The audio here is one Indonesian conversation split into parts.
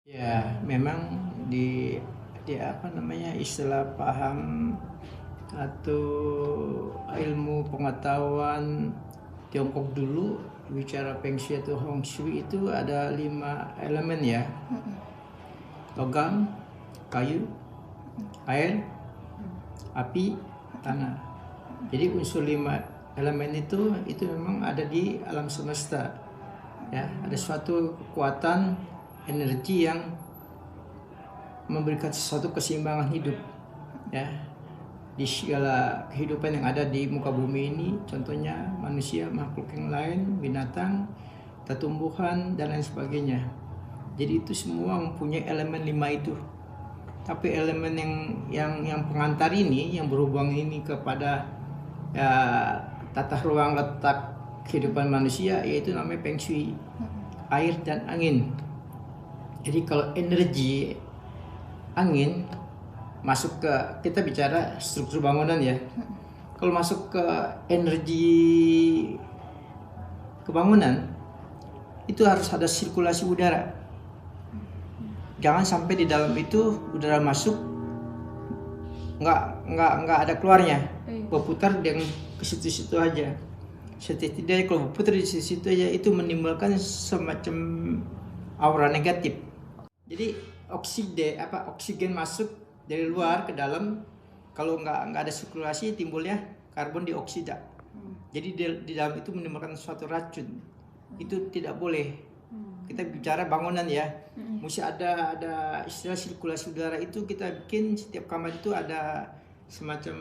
Ya, memang di apa namanya istilah paham atau ilmu pengetahuan Tiongkok dulu bicara Feng Shui atau Hong Shui itu ada 5 elemen ya, logam, kayu, air, api, tanah. Jadi unsur 5 elemen itu memang ada di alam semesta. Ya, ada suatu kekuatan energi yang memberikan sesuatu keseimbangan hidup ya di segala kehidupan yang ada di muka bumi ini, contohnya manusia, makhluk yang lain, binatang, tumbuhan dan lain sebagainya. Jadi itu semua mempunyai elemen 5 itu. Tapi elemen yang pengantar ini, yang berhubung ini kepada ya, tata ruang letak kehidupan manusia, yaitu namanya Feng Shui, air dan angin. Jadi kalau energi angin masuk ke, kita bicara struktur bangunan ya, kalau masuk ke energi kebangunan itu harus ada sirkulasi udara. Jangan sampai di dalam itu udara masuk nggak ada keluarnya, berputar dengan ke situ-situ aja. Setidaknya kalau berputar di situ aja itu menimbulkan semacam aura negatif. Jadi oksigen masuk dari luar ke dalam, kalau nggak ada sirkulasi timbulnya karbon dioksida. Jadi di dalam itu menimbulkan suatu racun. Itu tidak boleh. Kita bicara bangunan ya, mesti ada istilah sirkulasi udara. Itu kita bikin setiap kamar itu ada semacam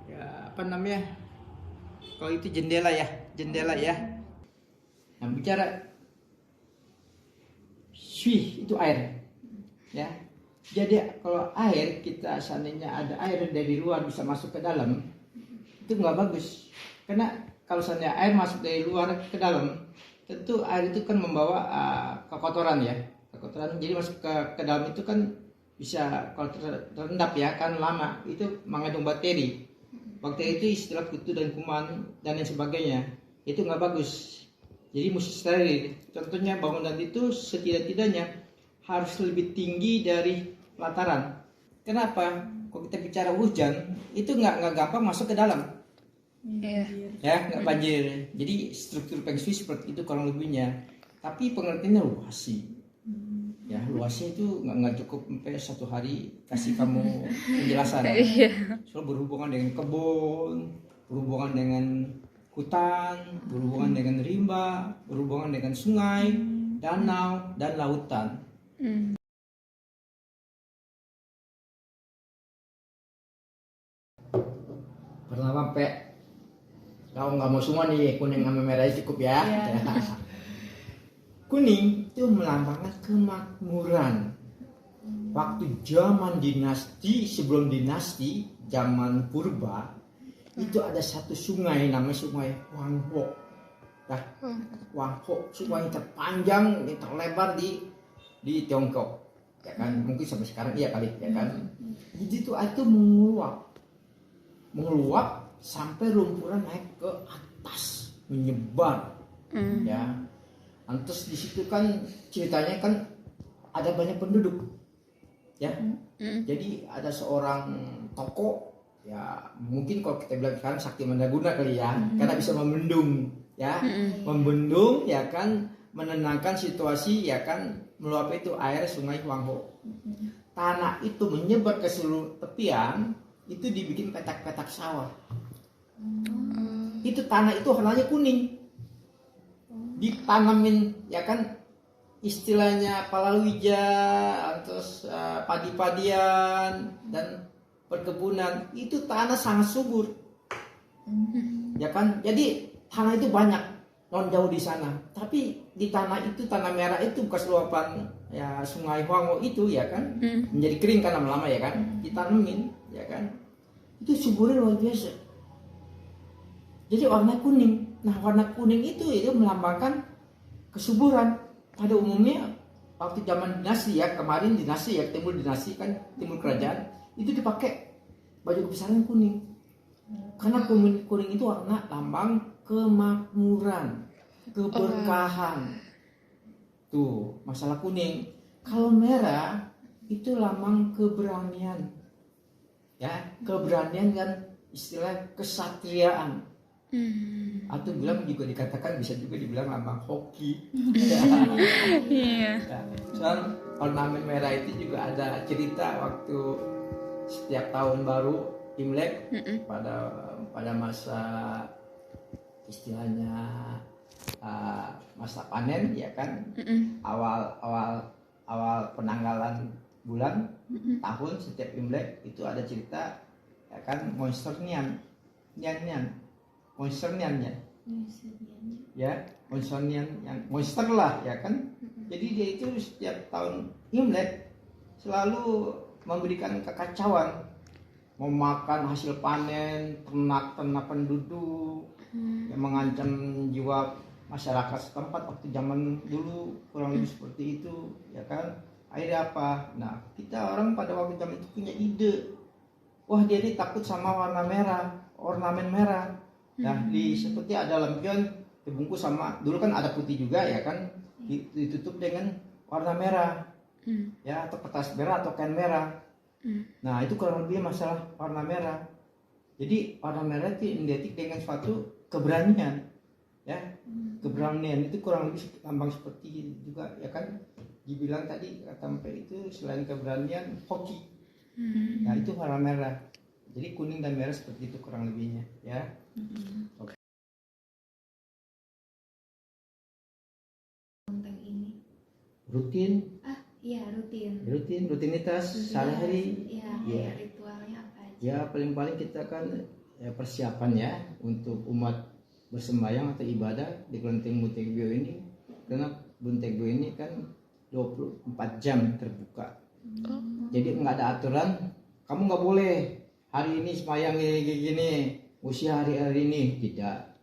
ya apa namanya, kalau itu jendela ya. Nah, bicara Shui itu air ya. Jadi kalau air, kita seandainya ada air dari luar bisa masuk ke dalam, itu nggak bagus. Karena kalau seandainya air masuk dari luar ke dalam, tentu air itu kan membawa kekotoran ya, kekotoran. Jadi masuk ke dalam itu kan bisa, kalau terendap ya kan lama, itu mengandung bakteri. Bakteri itu istilah kutu dan kuman dan lain sebagainya. Itu nggak bagus. Jadi mesti steril. Contohnya bangunan itu setidak-tidaknya harus lebih tinggi dari pelataran. Kenapa? Kalau kita bicara hujan, itu nggak gampang masuk ke dalam. Ya, nggak banjir. Jadi struktur Feng Shui seperti itu kurang lebihnya. Tapi pengertiannya luas sih. Ya, luasnya itu nggak cukup sampai 1 hari kasih kamu penjelasan. Soal berhubungan dengan kebun, berhubungan dengan hutan, berhubungan dengan rimba, berhubungan dengan sungai, danau, dan lautan. Pertama, kalau nggak mau semua nih, kuning sama merahnya cukup ya. Kuning itu melambangkan kemakmuran. Waktu zaman dinasti, sebelum dinasti, zaman purba, itu ada satu sungai namanya Sungai Huangho. Nah, Huangho, sungai terpanjang, terlebar di Tiongkok, ya kan? Mungkin sampai sekarang iya kali, ya kan? Jadi itu mengeluap sampai lumpuran naik ke atas, menyebar, ya. Terus di situ kan ceritanya kan ada banyak penduduk, ya. Jadi ada seorang tokoh. Ya mungkin kalau kita bilang sekarang sakti mandaguna kali ya, karena bisa membendung ya, membendung ya kan, menenangkan situasi ya kan, meluap itu air Sungai Huangho. Tanah itu menyebar ke seluruh tepian, itu dibikin petak-petak sawah. Itu tanah itu warnanya kuning, ditanamin ya kan, istilahnya palawija, terus padi-padian dan perkebunan. Itu tanah sangat subur, ya kan. Jadi tanah itu banyak, non jauh di sana. Tapi di tanah itu, tanah merah itu bekas luapan ya Sungai Huangho itu ya kan, menjadi kering kan lama-lama ya kan, ditanemin ya kan. Itu suburnya luar biasa. Jadi warna kuning. Nah warna kuning itu melambangkan kesuburan. Pada umumnya waktu zaman dinasti ya, kemarin dinasti ya, timbul dinasti kan, timbul kerajaan, itu dipakai baju kebesaran kuning. Karena kuning itu warna lambang kemakmuran, keberkahan. Tuh, masalah kuning. Kalau merah itu lambang keberanian. Ya, keberanian kan istilah kesatriaan. Atau bilang juga dikatakan bisa juga dibilang lambang hoki. Iya. Ya, soal ornamen merah itu juga ada cerita waktu setiap tahun baru Imlek pada masa istilahnya masa panen ya kan, awal penanggalan bulan tahun setiap Imlek itu ada cerita ya kan, monster nian monster nian ya, monster nian yang monster lah ya kan. Jadi dia itu setiap tahun Imlek selalu memberikan kekacauan, memakan hasil panen ternak penduduk, yang mengancam jiwa masyarakat setempat waktu zaman dulu, kurang lebih seperti itu ya kan. Akhirnya apa? Nah, kita orang pada waktu zaman itu punya ide, wah dia ini takut sama warna merah, ornamen merah. Nah, seperti ada lampion dibungkus sama, dulu kan ada putih juga ya kan, ditutup dengan warna merah ya, atau kertas merah atau kain merah. Nah, itu kurang lebih masalah warna merah. Jadi warna merah itu identik dengan suatu keberanian ya, keberanian itu kurang lebih lambang seperti juga ya kan, dibilang tadi kata Mpe itu selain keberanian hoki. Nah, itu warna merah. Jadi kuning dan merah seperti itu kurang lebihnya ya. Oke. Tentang ini. Rutin Iya, rutinitas sehari-hari. Iya, Ya. ritualnya apa aja? Ya paling kita kan ya, persiapan ya untuk umat bersembahyang atau ibadah di kelenteng Buntegbo ini, karena Buntegbo ini kan 24 jam terbuka. Jadi nggak ada aturan, kamu nggak boleh hari ini sembahyang gini, usia hari ini, tidak.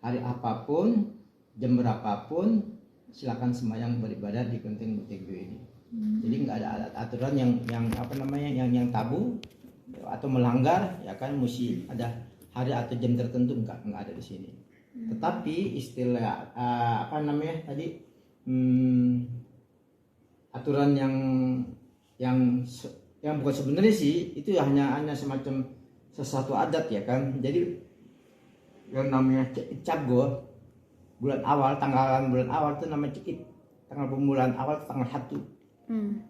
Hari apapun, jam berapapun, silakan sembahyang beribadah di kelenteng Buntegbo ini. Jadi nggak ada aturan yang apa namanya, yang tabu atau melanggar ya kan, mesti ada hari atau jam tertentu, enggak ada di sini. Tetapi istilah apa namanya tadi, aturan yang bukan sebenarnya sih, itu hanya semacam sesuatu adat ya kan. Jadi yang namanya Capgo, bulan awal, tanggalan bulan awal itu namanya Cekit. Tanggal pemulaan awal tanggal 1.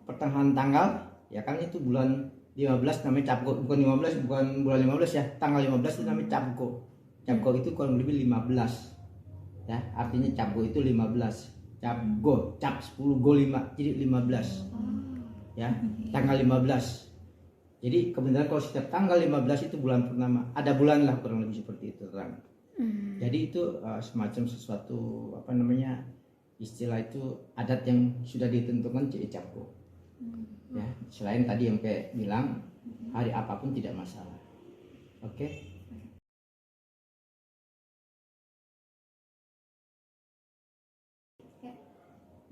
Pertengahan tanggal ya kan, itu bulan 15 namanya Capgo, bukan bulan 15 ya, tanggal 15 itu namanya Capgo. Capgo itu kurang lebih 15 ya, artinya Capgo itu 15. Capgo, cap 10 go 5, jadi 15 ya, tanggal 15. Jadi kebenaran kalau setiap tanggal 15 itu bulan purnama, ada bulan lah kurang lebih seperti itu terang. Jadi itu semacam sesuatu apa namanya, istilah itu adat yang sudah ditentukan Capgo. Ya, selain tadi yang kayak bilang hari apapun tidak masalah. Oke.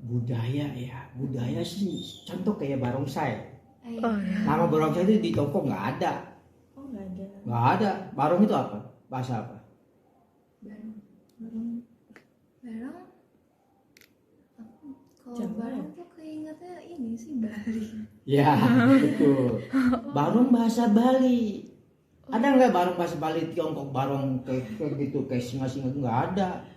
Budaya sih contoh kayak barongsai. Nama barongsai itu di toko nggak ada. Nggak ada. Barong itu apa? Bahasa apa? Barong. Kalau barong tuh keingetnya ini sih Bali. Ya, betul. Barong bahasa Bali. Ada nggak barong bahasa Bali Tiongkok, barong kayak gitu, kayak singa-singa, itu nggak ada.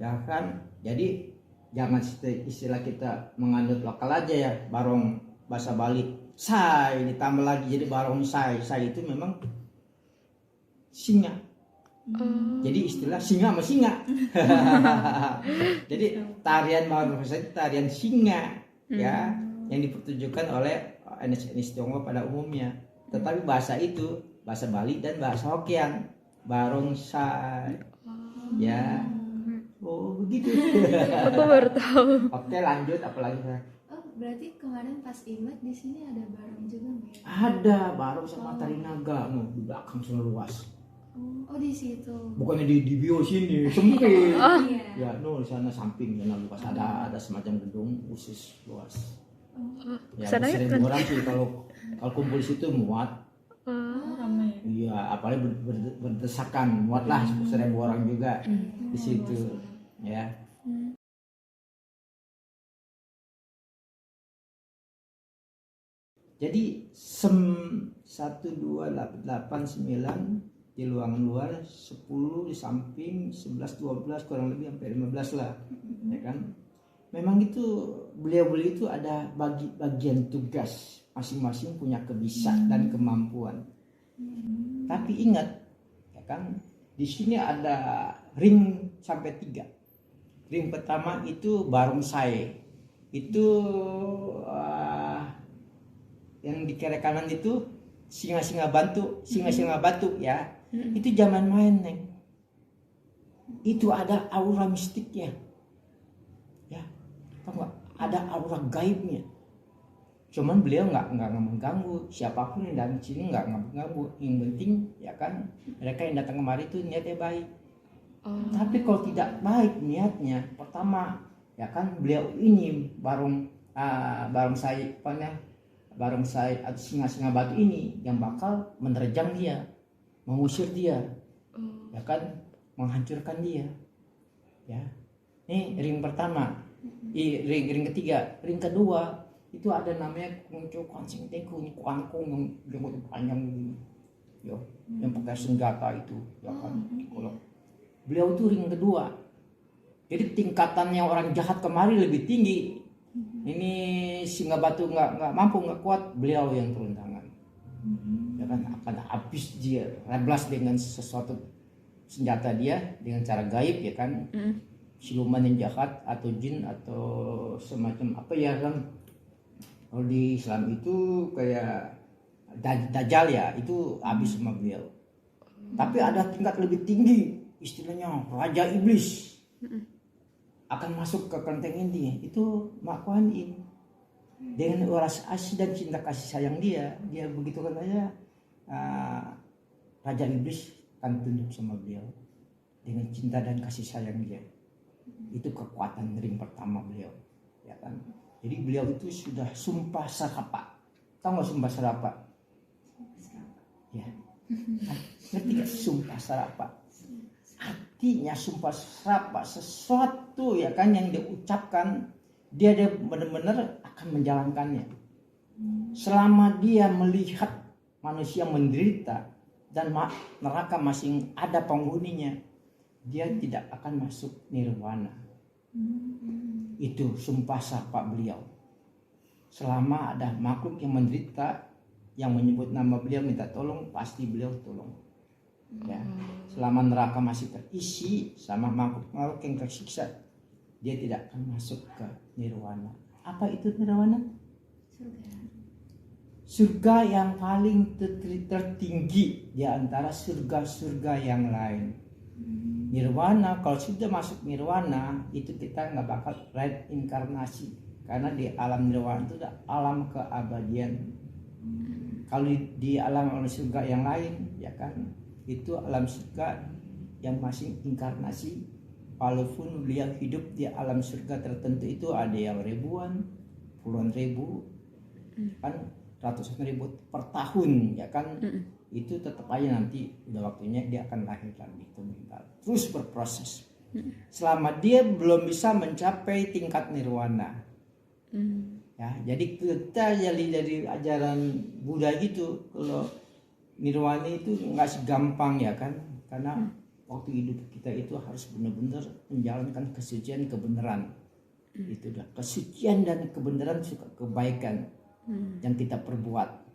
Ya kan? Jadi jangan istilah kita menganut lokal aja ya, barong bahasa Bali. Sai ditambah lagi jadi barong sai. Sai itu memang singa. Jadi istilah singa sama singa. Jadi tarian barongsai itu tarian singa ya, yang dipertunjukkan oleh etnis Tionghoa pada umumnya. Tetapi bahasa itu bahasa Bali dan bahasa Hokkien, barongsai. Ya. Oh begitu. Aku baru tahu. Oke, lanjut apalagi? Oh, berarti kemarin pas Imlek di sini ada barong juga nggak ya? Ada barong sama tari naga, di belakang sana luas. Oh, di situ. Bukannya di bio sini sempit. Iya. Ya, di sana samping sana luas, ada semacam gedung khusus luas. Ya, Sana yuk, 1.000 orang sih kalau kumpul di situ muat. Ramai. Iya, apalagi berdesakan, muat lah 1.000 orang juga di situ. Ya. Jadi sem 1 2 8 9 di ruangan luar, 10 di samping, 11 12 kurang lebih sampai 15 lah. Ya kan? Memang itu beliau-beliau itu ada bagian tugas, masing-masing punya kebisaan dan kemampuan. Tapi ingat, ya kan, di sini ada ring sampai 3. Ring pertama itu barongsai. Itu yang di kiri kanan itu singa-singa batu ya. Itu zaman main, Neng. Itu ada aura mistiknya. Ya. Tahu nggak? Ada aura gaibnya. Cuman beliau nggak mengganggu siapapun yang datang ke sini, nggak mengganggu. Yang penting ya kan mereka yang datang kemari itu niatnya baik. Tapi kalau tidak baik niatnya, pertama ya kan beliau ini barongsai atau singa-singa batu ini yang bakal menerjang dia, mengusir dia, ya kan, menghancurkan dia. Ya, ini ring pertama, ring ketiga, ring kedua itu ada namanya kuncu kuansing tengku, kuangkung yang jemput panjang begini, yo, yang pakai senjata itu, ya kan. Kalau beliau itu ring kedua, jadi tingkatannya orang jahat kemari lebih tinggi. Ini singa batu nggak mampu, nggak kuat, beliau yang turun tangan. Ya kan, akan habis dia, reblas dengan sesuatu senjata dia dengan cara gaib, ya kan. Siluman yang jahat atau jin atau semacam apa ya kan. Kalau di Islam itu kayak Dajjal ya, itu habis sama beliau. Tapi ada tingkat lebih tinggi, istilahnya Raja Iblis. Akan masuk ke kelenteng inti, itu Mak Kuan Yin. Dengan uras asih dan cinta kasih sayang dia begitu katanya, Raja Iblis akan tunduk sama beliau dengan cinta dan kasih sayang dia. Itu kekuatan ring pertama beliau, ya kan. Jadi beliau itu sudah sumpah serapah. Tahu nggak sumpah serapah? Ya, ngerti gak sumpah serapah? Artinya sumpah serapah sesuatu ya kan yang diucapkan dia benar-benar akan menjalankannya. Selama dia melihat manusia menderita dan neraka masih ada penghuninya, dia tidak akan masuk nirwana. Itu sumpah serapah beliau. Selama ada makhluk yang menderita yang menyebut nama beliau minta tolong, pasti beliau tolong. Ya, selama neraka masih terisi sama makhluk yang tersiksa, dia tidak akan masuk ke nirwana. Apa itu nirwana? Surga yang paling tertinggi di antara surga-surga yang lain. Nirwana, kalau sudah masuk nirwana, itu kita nggak bakal reinkarnasi, karena di alam nirwana itu ada alam keabadian. Kalau di alam surga yang lain, ya kan, itu alam surga yang masih inkarnasi. Walaupun beliau hidup di alam surga tertentu itu ada yang ribuan, puluhan ribu, kan ratusan ribu per tahun, ya kan. Itu tetap aja nanti udah waktunya dia akan lahir lagi meninggal. Terus berproses. Selama dia belum bisa mencapai tingkat nirwana. Ya, jadi kita dari ajaran Buddha gitu, kalau nirwana itu nggak segampang ya kan, karena waktu hidup kita itu harus benar-benar menjalankan kesucian kebenaran. Itu dah kesucian dan kebenaran, suka kebaikan yang kita perbuat.